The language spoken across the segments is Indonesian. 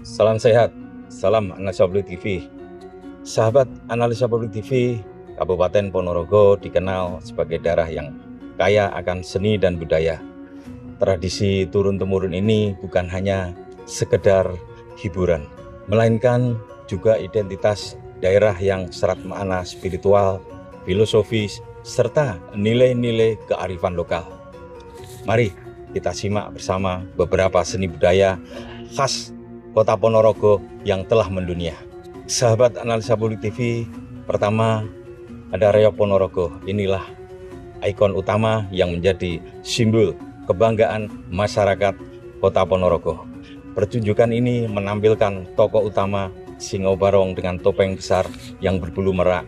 Salam sehat, salam Analisa Publik TV. Sahabat Analisa Publik TV, Kabupaten Ponorogo dikenal sebagai daerah yang kaya akan seni dan budaya. Tradisi turun-temurun ini bukan hanya sekedar hiburan, melainkan juga identitas daerah yang syarat makna spiritual, filosofis, serta nilai-nilai kearifan lokal. Mari kita simak bersama beberapa seni budaya khas Kota Ponorogo yang telah mendunia. Sahabat Analisa Publik TV, pertama ada Reok Ponorogo. Inilah ikon utama yang menjadi simbol kebanggaan masyarakat Kota Ponorogo. Pertunjukan ini menampilkan tokoh utama Singo Barong dengan topeng besar yang berbulu merak,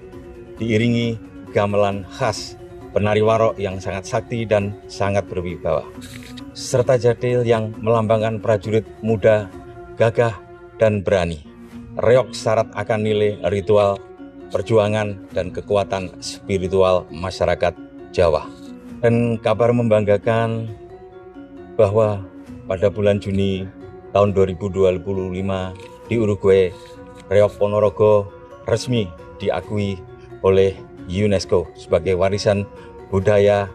diiringi gamelan khas penari warok yang sangat sakti dan sangat berwibawa, serta jadil yang melambangkan prajurit muda, gagah, dan berani. Reok syarat akan nilai ritual, perjuangan, dan kekuatan spiritual masyarakat Jawa. Dan kabar membanggakan bahwa pada bulan Juni tahun 2025 di Uruguay, Reok Ponorogo resmi diakui oleh UNESCO sebagai warisan budaya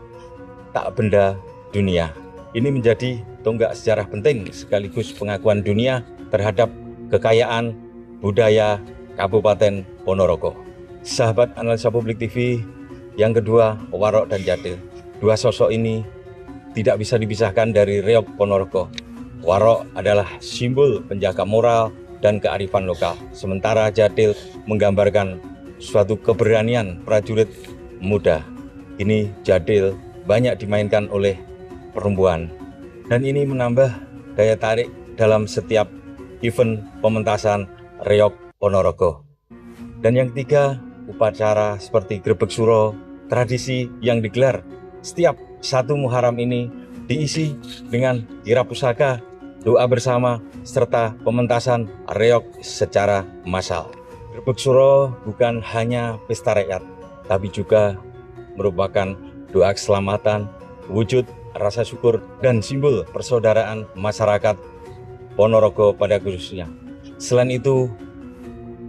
tak benda dunia. Ini menjadi tonggak sejarah penting sekaligus pengakuan dunia terhadap kekayaan budaya Kabupaten Ponorogo. Sahabat Analisa Publik TV, yang kedua Warok dan Jadil. Dua sosok ini tidak bisa dipisahkan dari Reok Ponorogo. Warok adalah simbol penjaga moral dan kearifan lokal, sementara Jadil menggambarkan suatu keberanian prajurit muda. Ini Jadil banyak dimainkan oleh perempuan, dan ini menambah daya tarik dalam setiap event pementasan Reok Ponorogo. Dan yang ketiga, upacara seperti Grebeg Suro, tradisi yang digelar setiap 1 Muharram ini diisi dengan kirap pusaka, doa bersama, serta pementasan reok secara massal. Grebeg Suro bukan hanya pesta rakyat, tapi juga merupakan doa keselamatan, wujud rasa syukur, dan simbol persaudaraan masyarakat Ponorogo pada khususnya. Selain itu,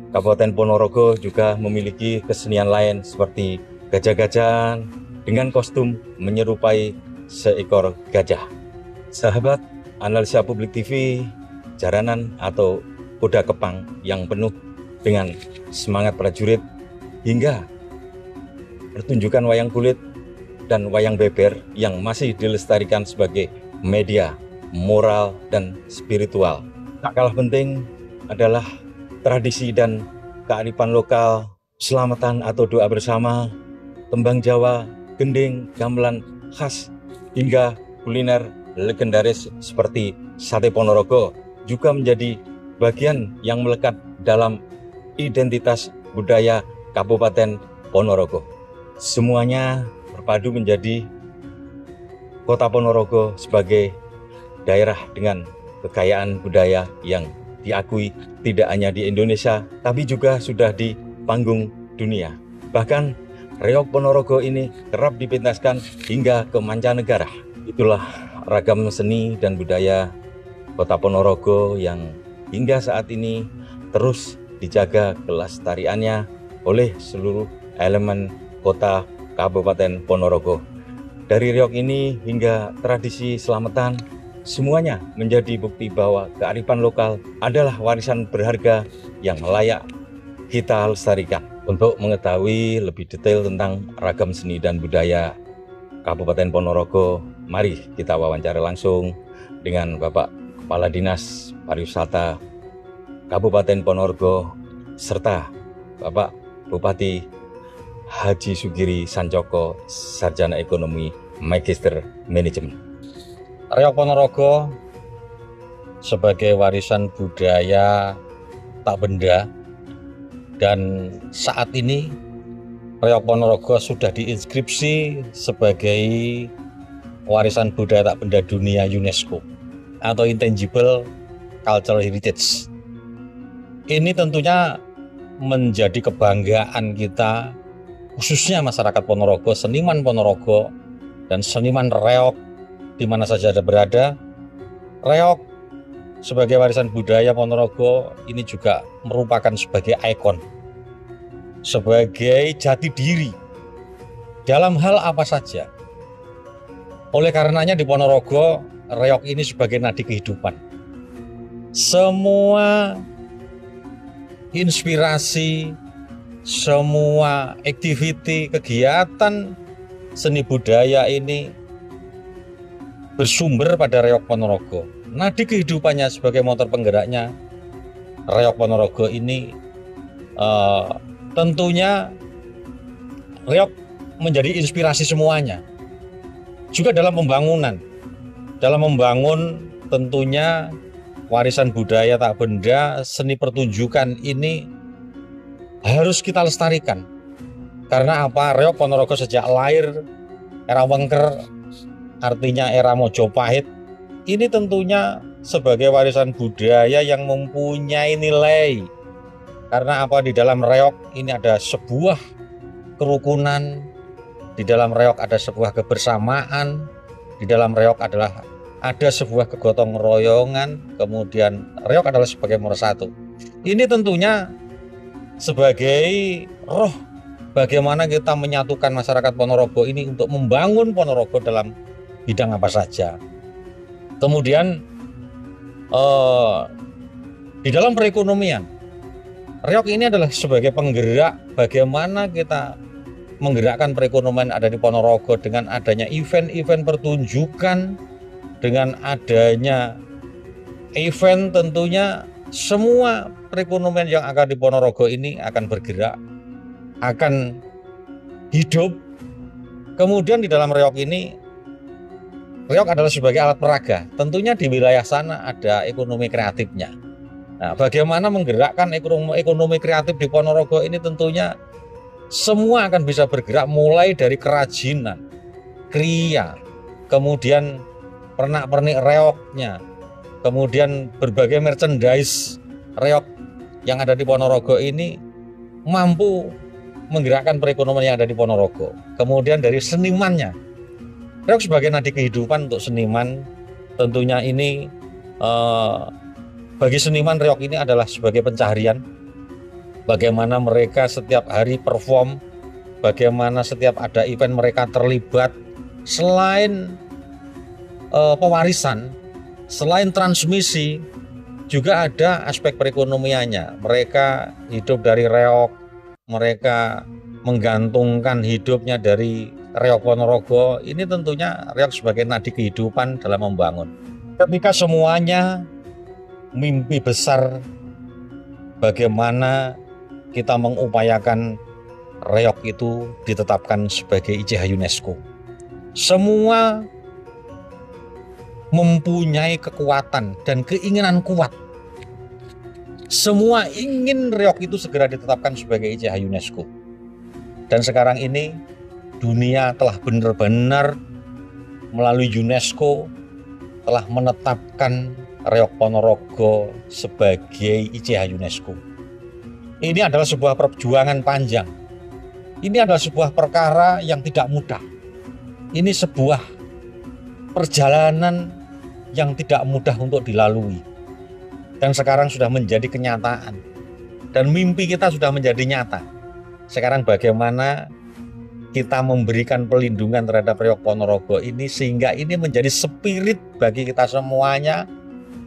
Kabupaten Ponorogo juga memiliki kesenian lain seperti gajah-gajahan dengan kostum menyerupai seekor gajah. Sahabat Analisa Publik TV, jaranan atau kuda kepang yang penuh dengan semangat prajurit, hingga pertunjukan wayang kulit dan wayang beber yang masih dilestarikan sebagai media moral dan spiritual. Tak kalah penting adalah tradisi dan kearifan lokal, selamatan atau doa bersama, tembang Jawa, gending, gamelan khas, hingga kuliner legendaris seperti sate Ponorogo juga menjadi bagian yang melekat dalam identitas budaya Kabupaten Ponorogo. Semuanya berpadu menjadi Kota Ponorogo sebagai daerah dengan kekayaan budaya yang diakui tidak hanya di Indonesia, tapi juga sudah di panggung dunia. Bahkan Reok Ponorogo ini kerap dipentaskan hingga ke mancanegara. Itulah ragam seni dan budaya Kota Ponorogo yang hingga saat ini terus dijaga kelestariannya oleh seluruh elemen kota Kabupaten Ponorogo. Dari reok ini hingga tradisi selamatan, semuanya menjadi bukti bahwa kearifan lokal adalah warisan berharga yang layak kita lestarikan. Untuk mengetahui lebih detail tentang ragam seni dan budaya Kabupaten Ponorogo, mari kita wawancara langsung dengan Bapak Kepala Dinas Pariwisata Kabupaten Ponorogo serta Bapak Bupati Haji Sugiri Sancoko, Sarjana Ekonomi, Magister Manajemen. Reok Ponorogo sebagai warisan budaya tak benda, dan saat ini Reok Ponorogo sudah diinskripsi sebagai warisan budaya tak benda dunia UNESCO atau Intangible Cultural Heritage. Ini tentunya menjadi kebanggaan kita, khususnya masyarakat Ponorogo, seniman Ponorogo, dan seniman reok di mana saja ada berada. Reok sebagai warisan budaya Ponorogo ini juga merupakan sebagai ikon, sebagai jati diri dalam hal apa saja. Oleh karenanya di Ponorogo, reog ini sebagai nadi kehidupan. Semua inspirasi, semua aktiviti, kegiatan seni budaya ini bersumber pada reog Ponorogo. Nadi kehidupannya sebagai motor penggeraknya, reog Ponorogo ini tentunya reog menjadi inspirasi semuanya. Juga dalam pembangunan, dalam membangun tentunya warisan budaya tak benda, seni pertunjukan ini harus kita lestarikan. Karena apa? Reog Ponorogo sejak lahir era Wengker, artinya era Mojopahit, ini tentunya sebagai warisan budaya yang mempunyai nilai. Karena apa? Di dalam reog ini ada sebuah kerukunan, di dalam reog ada sebuah kebersamaan, di dalam reog adalah ada sebuah kegotong royongan, kemudian reog adalah sebagai pemersatu. Ini tentunya sebagai roh bagaimana kita menyatukan masyarakat Ponorogo ini untuk membangun Ponorogo dalam bidang apa saja. Kemudian di dalam perekonomian, reog ini adalah sebagai penggerak bagaimana kita menggerakkan perekonomian ada di Ponorogo dengan adanya event-event pertunjukan, dengan adanya event tentunya semua perekonomian yang akan di Ponorogo ini akan bergerak, akan hidup. Kemudian di dalam reog ini, reog adalah sebagai alat peraga. Tentunya di wilayah sana ada ekonomi kreatifnya. Nah, bagaimana menggerakkan ekonomi kreatif di Ponorogo ini tentunya semua akan bisa bergerak mulai dari kerajinan, kriya, kemudian pernak-pernik reognya, kemudian berbagai merchandise reog yang ada di Ponorogo ini mampu menggerakkan perekonomian yang ada di Ponorogo. Kemudian dari senimannya, reog sebagai nadi kehidupan untuk seniman, tentunya ini bagi seniman reog ini adalah sebagai pencaharian. Bagaimana mereka setiap hari perform, bagaimana setiap ada event mereka terlibat. Selain pewarisan, selain transmisi, juga ada aspek perekonomiannya. Mereka hidup dari reog, mereka menggantungkan hidupnya dari reog Ponorogo. Ini tentunya reog sebagai nadi kehidupan dalam membangun. Ketika semuanya mimpi besar bagaimana kita mengupayakan reog itu ditetapkan sebagai ICH UNESCO. Semua mempunyai kekuatan dan keinginan kuat. Semua ingin reog itu segera ditetapkan sebagai ICH UNESCO. Dan sekarang ini dunia telah benar-benar melalui UNESCO telah menetapkan reog Ponorogo sebagai ICH UNESCO. Ini adalah sebuah perjuangan panjang. Ini adalah sebuah perkara yang tidak mudah. Ini sebuah perjalanan yang tidak mudah untuk dilalui. Dan sekarang sudah menjadi kenyataan. Dan mimpi kita sudah menjadi nyata. Sekarang bagaimana kita memberikan pelindungan terhadap reog Ponorogo ini sehingga ini menjadi spirit bagi kita semuanya,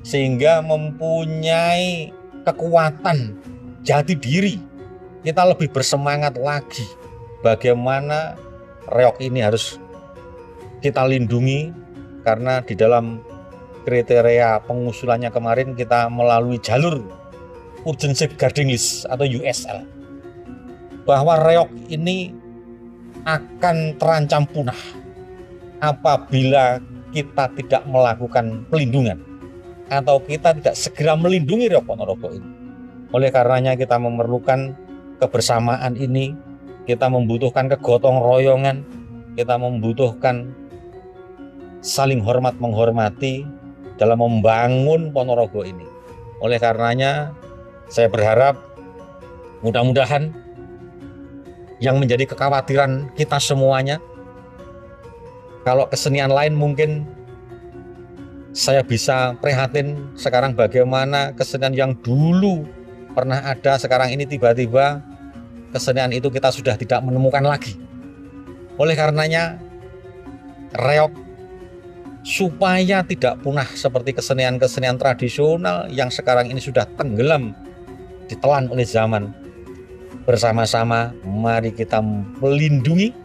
sehingga mempunyai kekuatan jati diri, kita lebih bersemangat lagi bagaimana reog ini harus kita lindungi. Karena di dalam kriteria pengusulannya kemarin kita melalui jalur Urgent Safeguarding List atau USL, bahwa reog ini akan terancam punah apabila kita tidak melakukan pelindungan atau kita tidak segera melindungi reog Ponorogo ini. Oleh karenanya kita memerlukan kebersamaan ini, kita membutuhkan kegotong royongan, kita membutuhkan saling hormat menghormati dalam membangun Ponorogo ini. Oleh karenanya saya berharap mudah-mudahan yang menjadi kekhawatiran kita semuanya, kalau kesenian lain mungkin Saya bisa prihatin sekarang bagaimana kesenian yang dulu pernah ada, sekarang ini tiba-tiba kesenian itu kita sudah tidak menemukan lagi. Oleh karenanya, reog supaya tidak punah seperti kesenian-kesenian tradisional yang sekarang ini sudah tenggelam ditelan oleh zaman. Bersama-sama mari kita melindungi,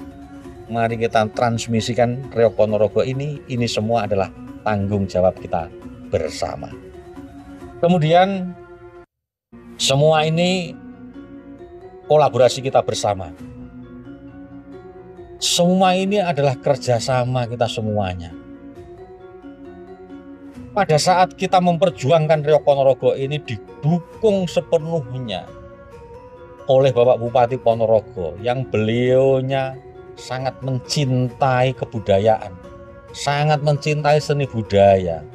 mari kita transmisikan reog Ponorogo ini semua adalah tanggung jawab kita bersama. Kemudian semua ini kolaborasi kita bersama. Semua ini adalah kerjasama kita semuanya. Pada saat kita memperjuangkan reog Ponorogo ini didukung sepenuhnya oleh Bapak Bupati Ponorogo yang beliaunya sangat mencintai kebudayaan, sangat mencintai seni budaya.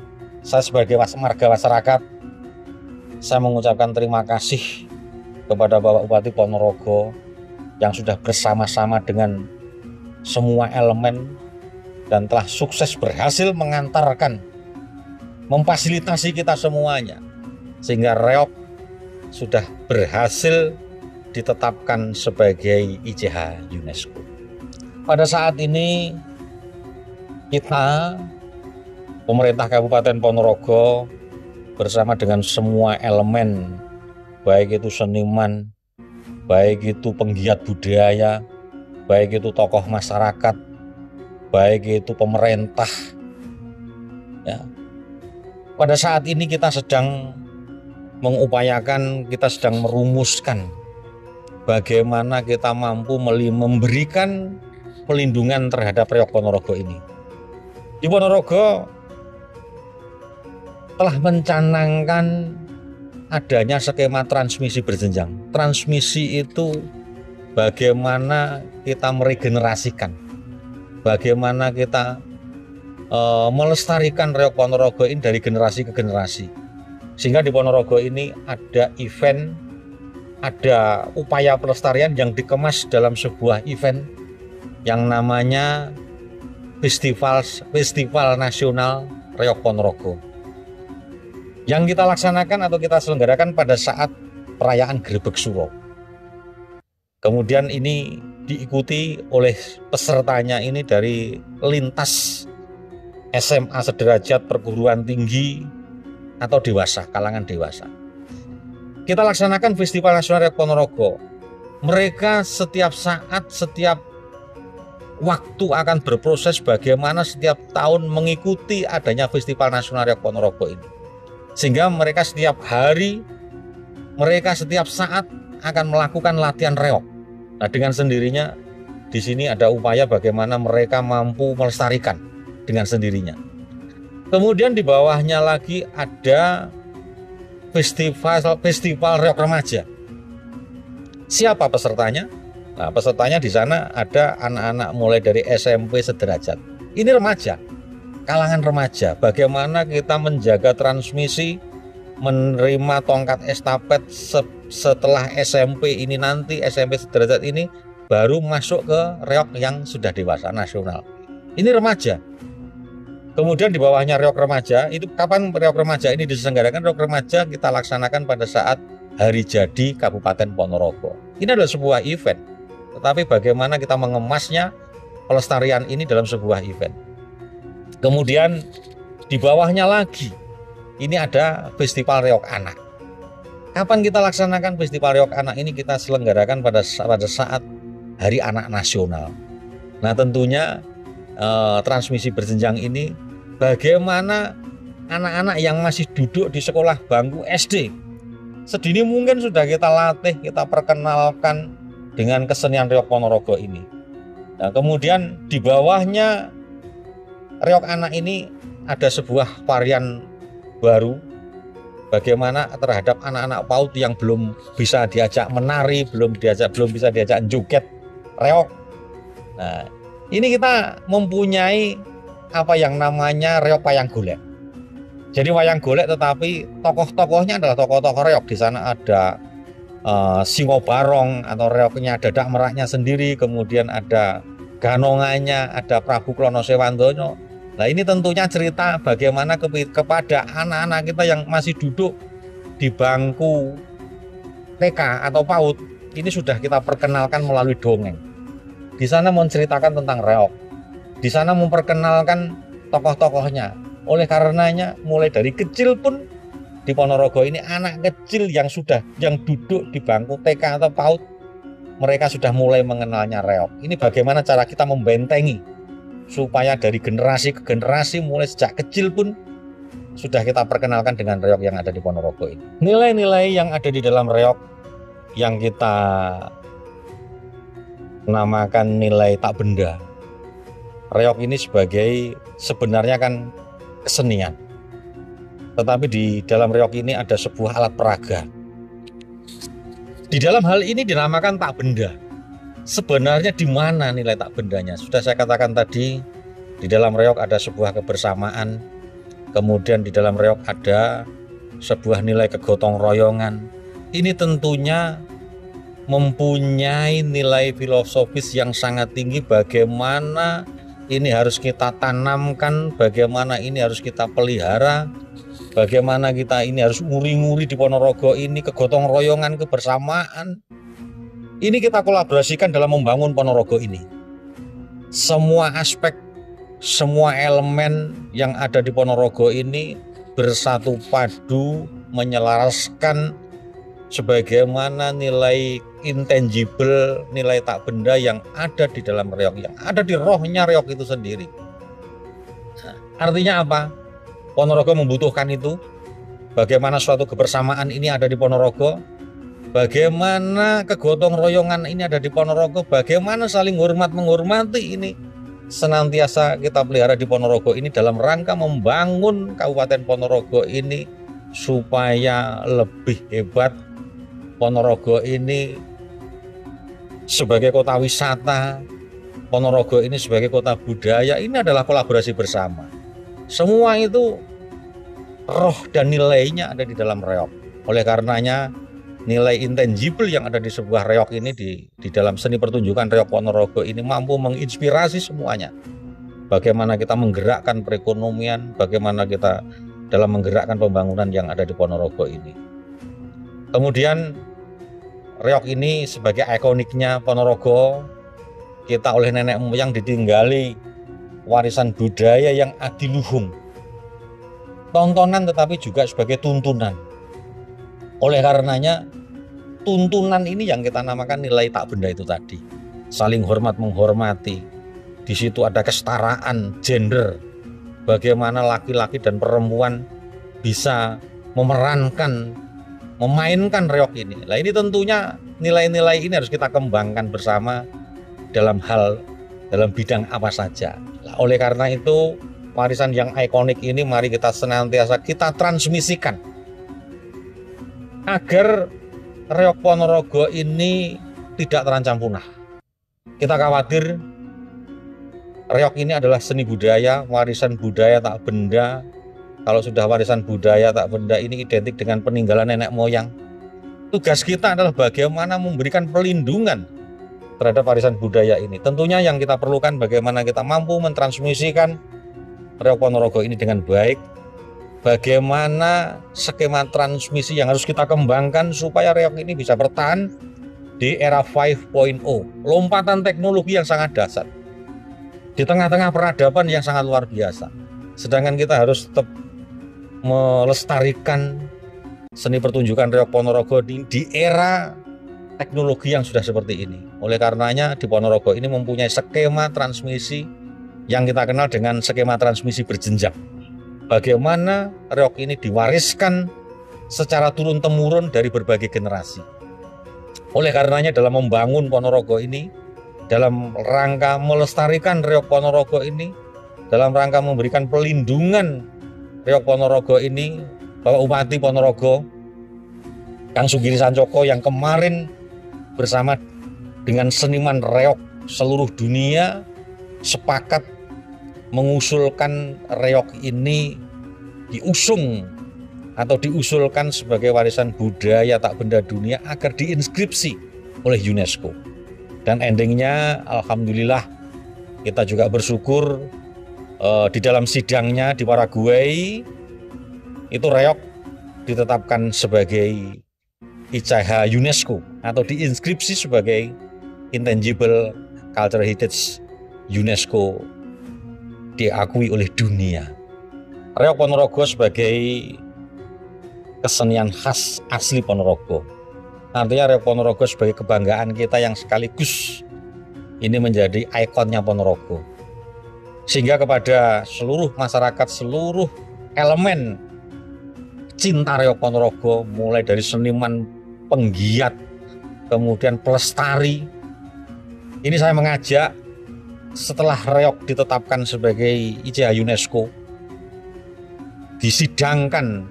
Saya sebagai warga masyarakat, saya mengucapkan terima kasih kepada Bapak Bupati Ponorogo yang sudah bersama-sama dengan semua elemen dan telah sukses berhasil mengantarkan, memfasilitasi kita semuanya, sehingga reog sudah berhasil ditetapkan sebagai ICH UNESCO. Pada saat ini kita, pemerintah Kabupaten Ponorogo bersama dengan semua elemen, baik itu seniman, baik itu penggiat budaya, baik itu tokoh masyarakat, baik itu pemerintah, ya. Pada saat ini kita sedang mengupayakan, kita sedang merumuskan bagaimana kita mampu memberikan pelindungan terhadap reog Ponorogo ini. Di Ponorogo telah mencanangkan adanya skema transmisi berjenjang. Transmisi itu bagaimana kita meregenerasikan, bagaimana kita melestarikan reog Ponorogo ini dari generasi ke generasi. Sehingga di Ponorogo ini ada event, ada upaya pelestarian yang dikemas dalam sebuah event yang namanya Festival Nasional Reog Ponorogo, yang kita laksanakan atau kita selenggarakan pada saat perayaan Grebeg Suro. Kemudian ini diikuti oleh pesertanya ini dari lintas SMA sederajat, perguruan tinggi, atau dewasa, kalangan dewasa. Kita laksanakan Festival Nasional Reog Ponorogo. Mereka setiap saat, setiap waktu akan berproses bagaimana setiap tahun mengikuti adanya Festival Nasional Reog Ponorogo ini. Sehingga mereka setiap hari, mereka setiap saat akan melakukan latihan reog. Nah, dengan sendirinya di sini ada upaya bagaimana mereka mampu melestarikan dengan sendirinya. Kemudian di bawahnya lagi ada festival reog remaja. Siapa pesertanya? Nah, pesertanya di sana ada anak-anak mulai dari SMP sederajat. Ini remaja, kalangan remaja. Bagaimana kita menjaga transmisi, menerima tongkat estafet setelah SMP ini, nanti SMP sederajat ini baru masuk ke reog yang sudah dewasa nasional. Ini remaja. Kemudian di bawahnya reog remaja, itu kapan reog remaja ini diselenggarakan? Reog remaja kita laksanakan pada saat hari jadi Kabupaten Ponorogo. Ini adalah sebuah event. Tetapi bagaimana kita mengemasnya, pelestarian ini dalam sebuah event. Kemudian di bawahnya lagi, ini ada Festival Reog Anak. Kapan kita laksanakan Festival Reog Anak ini? Kita selenggarakan pada saat Hari Anak Nasional. Nah, tentunya transmisi berjenjang ini bagaimana anak-anak yang masih duduk di sekolah bangku SD sedini mungkin sudah kita latih, kita perkenalkan dengan kesenian reog Ponorogo ini. Nah, kemudian di bawahnya reog anak ini ada sebuah varian baru bagaimana terhadap anak-anak PAUD yang belum bisa diajak menari, belum bisa diajak joget reog. Nah, ini kita mempunyai apa yang namanya reog wayang golek. Jadi wayang golek tetapi tokoh-tokohnya adalah tokoh-tokoh reog. Di sana ada Singo Barong atau reognya Dadak Meraknya sendiri, kemudian ada ganongannya, ada Prabu Klono Sewandonyo. Nah ini tentunya cerita bagaimana kepada anak-anak kita yang masih duduk di bangku TK atau PAUD, ini sudah kita perkenalkan melalui dongeng. Di sana menceritakan tentang reog, di sana memperkenalkan tokoh-tokohnya. Oleh karenanya mulai dari kecil pun di Ponorogo ini anak kecil yang duduk di bangku TK atau PAUD, mereka sudah mulai mengenalnya reog. Ini bagaimana cara kita membentengi supaya dari generasi ke generasi mulai sejak kecil pun sudah kita perkenalkan dengan reog yang ada di Ponorogo ini. Nilai-nilai yang ada di dalam reog yang kita namakan nilai tak benda. Reog ini sebenarnya kan kesenian. Tetapi di dalam reog ini ada sebuah alat peraga. Di dalam hal ini dinamakan tak benda. Sebenarnya di mana nilai tak bendanya? Sudah saya katakan tadi, di dalam reog ada sebuah kebersamaan, kemudian di dalam reog ada sebuah nilai kegotong royongan. Ini tentunya mempunyai nilai filosofis yang sangat tinggi, bagaimana ini harus kita tanamkan, bagaimana ini harus kita pelihara, bagaimana kita ini harus nguri-nguri di Ponorogo ini, kegotong royongan, kebersamaan. Ini kita kolaborasikan dalam membangun Ponorogo ini. Semua aspek, semua elemen yang ada di Ponorogo ini bersatu padu, menyelaraskan sebagaimana nilai intangible, nilai tak benda yang ada di dalam reog, yang ada di rohnya reog itu sendiri. Artinya apa? Ponorogo membutuhkan itu. Bagaimana suatu kebersamaan ini ada di Ponorogo, bagaimana kegotong royongan ini ada di Ponorogo, bagaimana saling hormat menghormati ini senantiasa kita pelihara di Ponorogo ini dalam rangka membangun Kabupaten Ponorogo ini supaya lebih hebat. Ponorogo ini sebagai kota wisata, Ponorogo ini sebagai kota budaya, ini adalah kolaborasi bersama. Semua itu roh dan nilainya ada di dalam reog. Oleh karenanya nilai intangible yang ada di sebuah reog ini di dalam seni pertunjukan reog Ponorogo ini mampu menginspirasi semuanya. Bagaimana kita menggerakkan perekonomian, bagaimana kita dalam menggerakkan pembangunan yang ada di Ponorogo ini. Kemudian reog ini sebagai ikoniknya Ponorogo, kita oleh nenek moyang ditinggali warisan budaya yang adiluhung. Tontonan tetapi juga sebagai tuntunan. Oleh karenanya tuntunan ini yang kita namakan nilai tak benda itu tadi. Saling hormat menghormati. Di situ ada kesetaraan gender. Bagaimana laki-laki dan perempuan bisa memainkan reog ini. Nah ini tentunya nilai-nilai ini harus kita kembangkan bersama dalam bidang apa saja. Nah, oleh karena itu warisan yang ikonik ini mari kita senantiasa kita transmisikan agar reog Ponorogo ini tidak terancam punah. Kita khawatir reog ini adalah seni budaya, warisan budaya tak benda. Kalau sudah warisan budaya tak benda ini identik dengan peninggalan nenek moyang. Tugas kita adalah bagaimana memberikan perlindungan terhadap warisan budaya ini. Tentunya yang kita perlukan bagaimana kita mampu mentransmisikan reog Ponorogo ini dengan baik. Bagaimana skema transmisi yang harus kita kembangkan supaya reog ini bisa bertahan di era 5.0, lompatan teknologi yang sangat dasar di tengah-tengah peradaban yang sangat luar biasa. Sedangkan kita harus tetap melestarikan seni pertunjukan reog Ponorogo di era teknologi yang sudah seperti ini. Oleh karenanya di Ponorogo ini mempunyai skema transmisi yang kita kenal dengan skema transmisi berjenjang. Bagaimana reog ini diwariskan secara turun-temurun dari berbagai generasi. Oleh karenanya dalam membangun Ponorogo ini, dalam rangka melestarikan reog Ponorogo ini, dalam rangka memberikan pelindungan reog Ponorogo ini, Bapak Bupati Ponorogo, Kang Sugiri Sancoko yang kemarin bersama dengan seniman reog seluruh dunia sepakat mengusulkan reog ini diusulkan sebagai warisan budaya tak benda dunia agar diinskripsi oleh UNESCO. Dan endingnya alhamdulillah kita juga bersyukur di dalam sidangnya di Paraguay itu reog ditetapkan sebagai ICH UNESCO atau diinskripsi sebagai Intangible Cultural Heritage UNESCO, diakui oleh dunia. Reog Ponorogo sebagai kesenian khas asli Ponorogo. Artinya reog Ponorogo sebagai kebanggaan kita yang sekaligus ini menjadi ikonnya Ponorogo. Sehingga kepada seluruh masyarakat, seluruh elemen cinta reog Ponorogo, mulai dari seniman penggiat, kemudian pelestari, ini saya mengajak setelah reog ditetapkan sebagai ICH UNESCO, disidangkan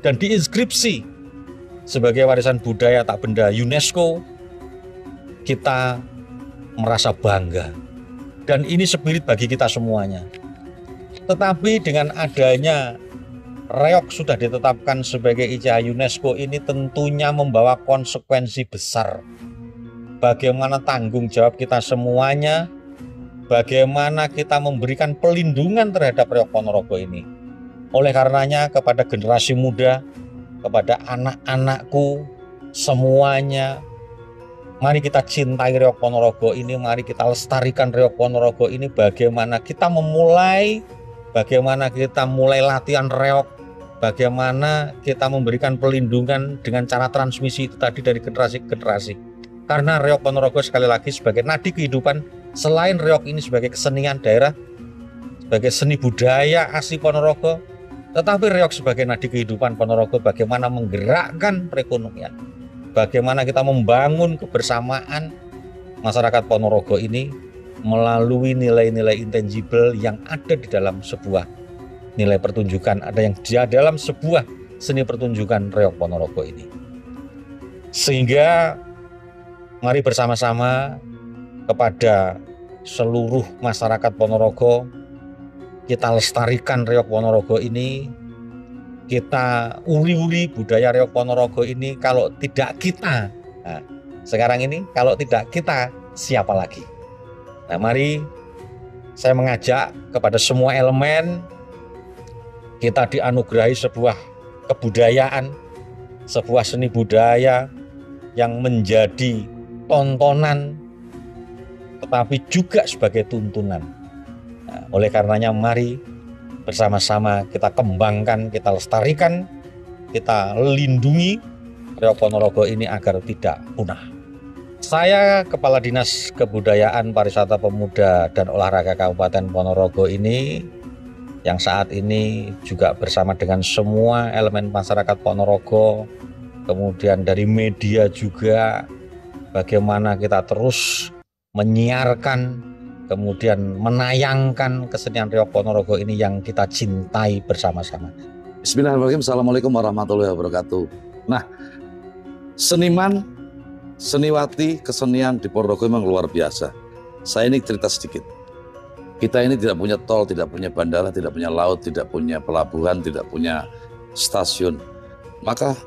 dan diinskripsi sebagai warisan budaya tak benda UNESCO, kita merasa bangga. Dan ini spirit bagi kita semuanya. Tetapi dengan adanya reog sudah ditetapkan sebagai ICH UNESCO ini tentunya membawa konsekuensi besar. Bagaimana tanggung jawab kita semuanya, bagaimana kita memberikan pelindungan terhadap reog Ponorogo ini. Oleh karenanya kepada generasi muda, kepada anak-anakku semuanya, mari kita cintai reog Ponorogo ini, mari kita lestarikan reog Ponorogo ini. Bagaimana kita mulai latihan reog, bagaimana kita memberikan pelindungan dengan cara transmisi itu tadi dari generasi ke generasi. Karena reog Ponorogo sekali lagi sebagai nadi kehidupan, selain reog ini sebagai kesenian daerah, sebagai seni budaya asli Ponorogo, tetapi reog sebagai nadi kehidupan Ponorogo, bagaimana menggerakkan perekonomian, bagaimana kita membangun kebersamaan masyarakat Ponorogo ini melalui nilai-nilai intangible yang ada di dalam sebuah nilai pertunjukan, ada yang di dalam sebuah seni pertunjukan reog Ponorogo ini. Sehingga mari bersama-sama kepada seluruh masyarakat Ponorogo, kita lestarikan reog Ponorogo ini, kita uli-uli budaya reog Ponorogo ini. Kalau tidak kita, sekarang ini kalau tidak kita, siapa lagi? Nah, mari saya mengajak kepada semua elemen, kita dianugerahi sebuah kebudayaan, sebuah seni budaya yang menjadi tontonan tetapi juga sebagai tuntunan. Nah, oleh karenanya mari bersama-sama kita kembangkan, kita lestarikan, kita lindungi reog Ponorogo ini agar tidak punah. Saya Kepala Dinas Kebudayaan, Pariwisata, Pemuda dan Olahraga Kabupaten Ponorogo ini yang saat ini juga bersama dengan semua elemen masyarakat Ponorogo, kemudian dari media juga, bagaimana kita terus menyiarkan, kemudian menayangkan kesenian reog Ponorogo ini yang kita cintai bersama-sama. Bismillahirrahmanirrahim. Assalamualaikum warahmatullahi wabarakatuh. Nah, seniman, seniwati, kesenian di Ponorogo memang luar biasa. Saya ini cerita sedikit. Kita ini tidak punya tol, tidak punya bandara, tidak punya laut, tidak punya pelabuhan, tidak punya stasiun. Maka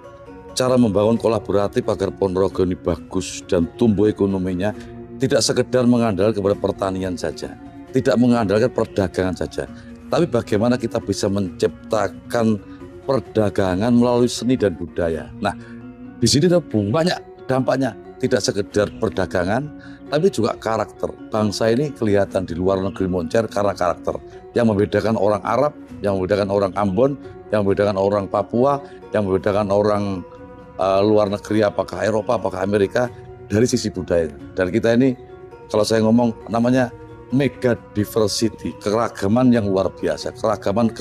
cara membangun kolaboratif agar Ponorogo ini bagus dan tumbuh ekonominya tidak sekedar mengandalkan kepada pertanian saja, tidak mengandalkan perdagangan saja, tapi bagaimana kita bisa menciptakan perdagangan melalui seni dan budaya. Nah, di sini ada banyak dampaknya, tidak sekedar perdagangan, tapi juga karakter. Bangsa ini kelihatan di luar negeri moncer karena karakter yang membedakan orang Arab, yang membedakan orang Ambon, yang membedakan orang Papua, yang membedakan orang luar negeri, apakah Eropa, apakah Amerika, dari sisi budaya. Dan kita ini, kalau saya ngomong, namanya mega diversity, keragaman yang luar biasa, keragaman,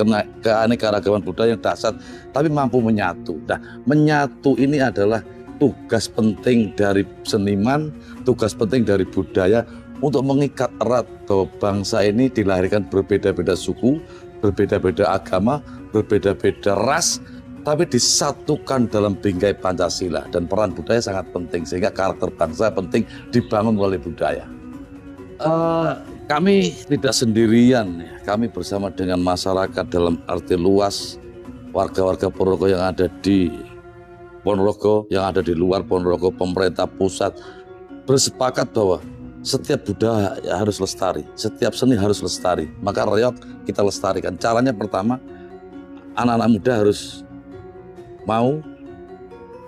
keanekaragaman budaya yang dahsyat, tapi mampu menyatu. Nah, menyatu ini adalah tugas penting dari seniman, tugas penting dari budaya untuk mengikat erat bahwa bangsa ini dilahirkan berbeda-beda suku, berbeda-beda agama, berbeda-beda ras, tapi disatukan dalam bingkai Pancasila. Dan peran budaya sangat penting, sehingga karakter bangsa penting dibangun melalui budaya. Kami tidak sendirian, kami bersama dengan masyarakat dalam arti luas, warga-warga Ponorogo yang ada di Ponorogo, yang ada di luar Ponorogo, pemerintah pusat bersepakat bahwa Setiap budaya harus lestari, setiap seni harus lestari. Maka reog kita lestarikan. Caranya pertama, anak-anak muda harus mau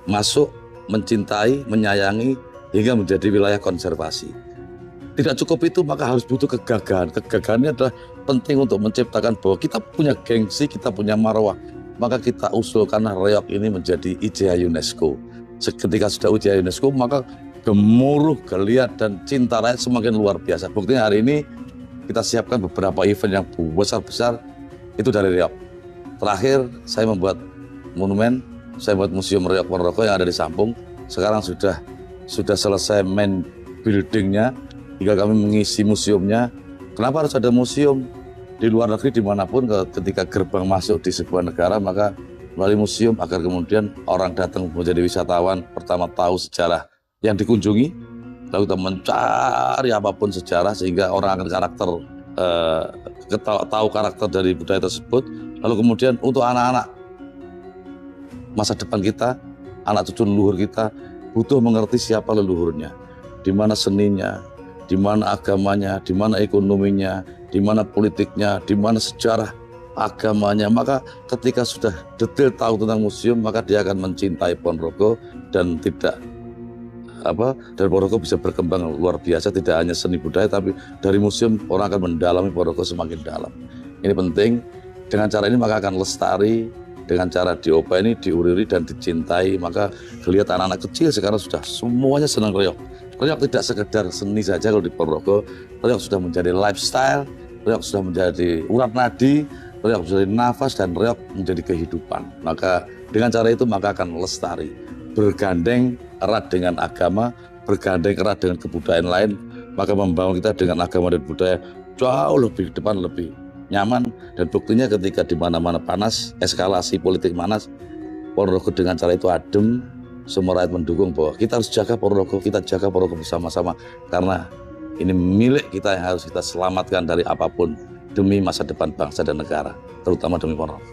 masuk, mencintai, menyayangi, hingga menjadi wilayah konservasi. Tidak cukup itu, maka harus butuh kegagahan. Kegagahan ini adalah penting untuk menciptakan bahwa kita punya gengsi, kita punya marwah. Maka kita usulkan reog ini menjadi IJA UNESCO. Ketika sudah IJA UNESCO, maka gemuruh, geliat, dan cinta rakyat semakin luar biasa. Buktinya hari ini kita siapkan beberapa event yang besar-besar itu dari reog. Terakhir saya membuat monumen, saya buat museum reog Ponorogo yang ada di Sampung. Sekarang sudah selesai main buildingnya, hingga kami mengisi museumnya. Kenapa harus ada museum? Di luar negeri dimanapun ketika gerbang masuk di sebuah negara, maka melalui museum agar kemudian orang datang menjadi wisatawan, pertama tahu sejarah yang dikunjungi, lalu kita mencari apapun sejarah sehingga orang akan tahu karakter dari budaya tersebut. Lalu kemudian untuk anak-anak masa depan kita, anak cucu leluhur kita butuh mengerti siapa leluhurnya, di mana seninya, di mana agamanya, di mana ekonominya, di mana politiknya, di mana sejarah agamanya. Maka ketika sudah detail tahu tentang museum, maka dia akan mencintai Ponorogo dan dan Ponorogo bisa berkembang luar biasa, tidak hanya seni budaya, tapi dari museum orang akan mendalami Ponorogo semakin dalam. Ini penting, dengan cara ini maka akan lestari, dengan cara diopeni, diuriri, dan dicintai. Maka lihat anak-anak kecil sekarang sudah semuanya senang reog. Reog tidak sekedar seni saja kalau di Ponorogo, reog sudah menjadi lifestyle, reog sudah menjadi urat nadi, reog menjadi nafas, dan reog menjadi kehidupan. Maka dengan cara itu maka akan lestari, bergandeng erat dengan agama, bergandeng erat dengan kebudayaan lain, maka membangun kita dengan agama dan budaya jauh lebih depan, lebih nyaman. Dan buktinya ketika di mana-mana panas, eskalasi politik panas, Ponorogo dengan cara itu adem, semua rakyat mendukung bahwa kita harus jaga Ponorogo, kita jaga Ponorogo bersama-sama, karena ini milik kita yang harus kita selamatkan dari apapun demi masa depan bangsa dan negara, terutama demi Ponorogo.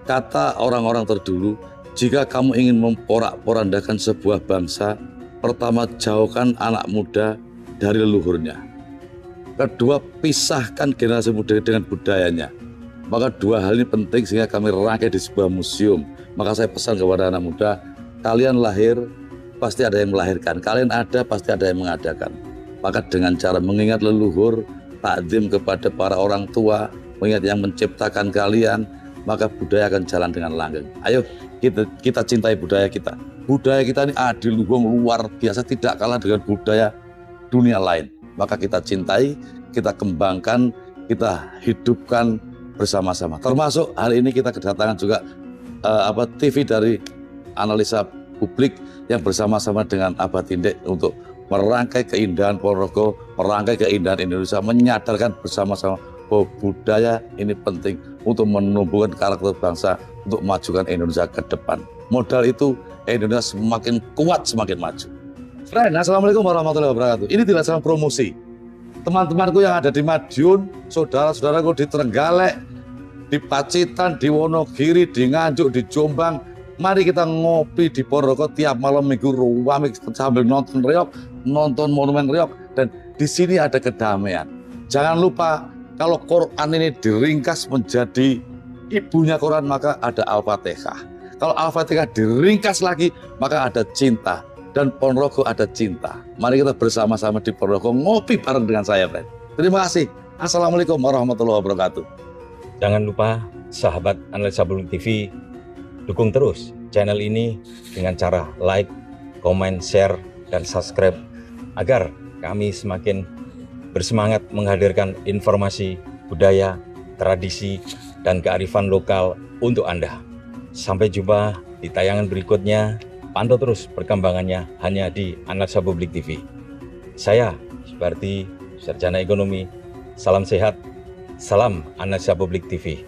Kata orang-orang terdulu, jika kamu ingin memporak-porandakan sebuah bangsa, pertama jauhkan anak muda dari leluhurnya. Kedua, pisahkan generasi muda dengan budayanya. Maka dua hal ini penting sehingga kami rangkai di sebuah museum. Maka saya pesan kepada anak muda, kalian lahir pasti ada yang melahirkan, kalian ada pasti ada yang mengadakan. Maka dengan cara mengingat leluhur, takdim kepada para orang tua, mengingat yang menciptakan kalian, maka budaya akan jalan dengan langgeng. Ayo kita cintai budaya kita. Budaya kita ini adiluhung luar biasa, tidak kalah dengan budaya dunia lain. Maka kita cintai, kita kembangkan, kita hidupkan bersama-sama. Termasuk hari ini kita kedatangan juga TV dari Analisa Publik yang bersama-sama dengan Abah Tindek untuk merangkai keindahan Ponorogo, merangkai keindahan Indonesia, menyadarkan bersama-sama bahwa budaya ini penting untuk menumbuhkan karakter bangsa, untuk memajukan Indonesia ke depan. Modal itu Indonesia semakin kuat, semakin maju. Friend, assalamualaikum warahmatullahi wabarakatuh. Ini tidak salah promosi. Teman-temanku yang ada di Madiun, saudara-saudaraku di Trenggalek, di Pacitan, di Wonogiri, di Nganjuk, di Jombang, mari kita ngopi di Ponorogo tiap malam minggu ruang sambil nonton reog, nonton monumen reog, dan di sini ada kedamaian. Jangan lupa, kalau Quran ini diringkas menjadi ibunya Quran, maka ada Al-Fatihah. Kalau Al-Fatihah diringkas lagi, maka ada cinta. Dan Ponorogo ada cinta. Mari kita bersama-sama di Ponorogo ngopi bareng dengan saya, friend. Terima kasih. Assalamualaikum warahmatullahi wabarakatuh. Jangan lupa, sahabat Analisa Publik TV, dukung terus channel ini dengan cara like, comment, share, dan subscribe agar kami semakin bersemangat menghadirkan informasi, budaya, tradisi, dan kearifan lokal untuk Anda. Sampai jumpa di tayangan berikutnya. Pantau terus perkembangannya hanya di Analisa Publik TV. Saya, Supardi, Sarjana Ekonomi. Salam sehat, salam Analisa Publik TV.